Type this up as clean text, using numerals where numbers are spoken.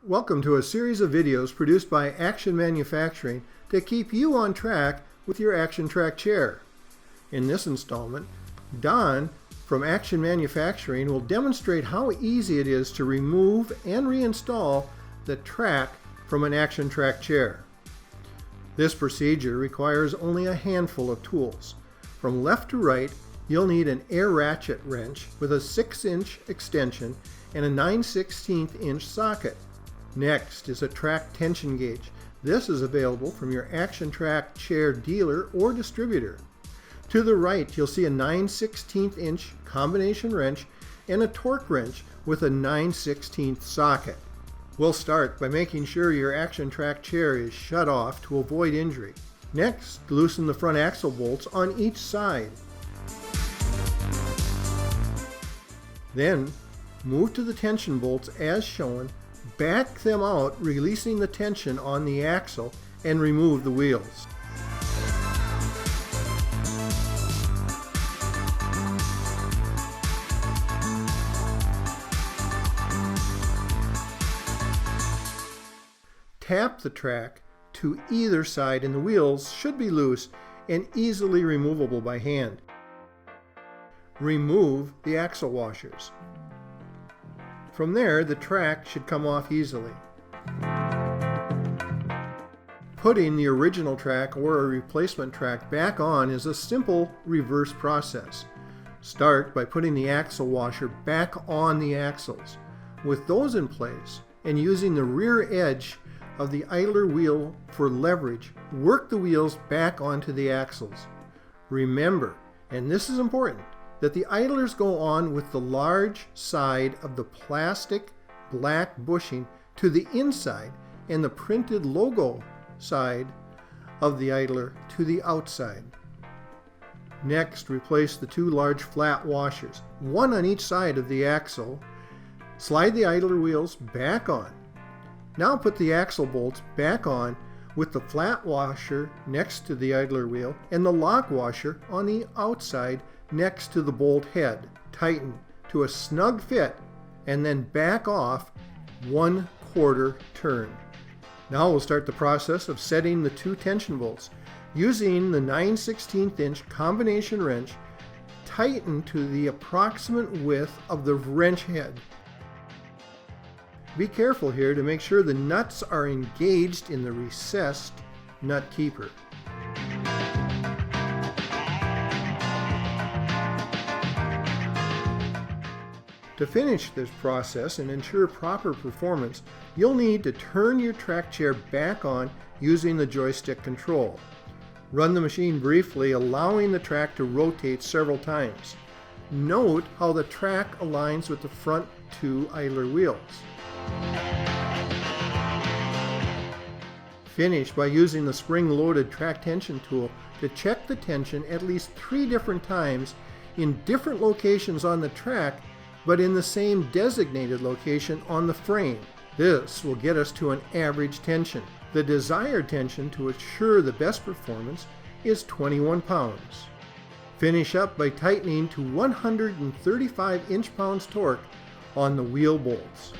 Welcome to a series of videos produced by Action Manufacturing to keep you on track with your Action Trackchair. In this installment, Don from Action Manufacturing will demonstrate how easy it is to remove and reinstall the track from an Action Trackchair. This procedure requires only a handful of tools. From left to right, you'll need an air ratchet wrench with a 6-inch extension and a 9/16 inch socket. Next is a track tension gauge. This is available from your Action Trackchair dealer or distributor. To the right, you'll see a 9/16 inch combination wrench and a torque wrench with a 9/16 socket. We'll start by making sure your Action Trackchair is shut off to avoid injury. Next, loosen the front axle bolts on each side. Then, move to the tension bolts as shown, back them out, releasing the tension on the axle, and remove the wheels. Tap the track to either side and the wheels should be loose and easily removable by hand. Remove the axle washers. From there, the track should come off easily. Putting the original track or a replacement track back on is a simple reverse process. Start by putting the axle washer back on the axles. With those in place and using the rear edge of the idler wheel for leverage, work the wheels back onto the axles. Remember, and this is important, that the idlers go on with the large side of the plastic black bushing to the inside and the printed logo side of the idler to the outside. Next, replace the two large flat washers, one on each side of the axle. Slide the idler wheels back on. Now put the axle bolts back on with the flat washer next to the idler wheel and the lock washer on the outside next to the bolt head. Tighten to a snug fit and then back off 1/4 turn. Now we'll start the process of setting the two tension bolts. Using the 9/16 inch combination wrench, tighten to the approximate width of the wrench head. Be careful here to make sure the nuts are engaged in the recessed nut keeper. To finish this process and ensure proper performance, you'll need to turn your Trackchair back on using the joystick control. Run the machine briefly, allowing the track to rotate several times. Note how the track aligns with the front two idler wheels. Finish by using the spring-loaded track tension tool to check the tension at least 3 different times in different locations on the track, but in the same designated location on the frame. This will get us to an average tension. The desired tension to ensure the best performance is 21 pounds. Finish up by tightening to 135 inch-pounds torque on the wheel bolts.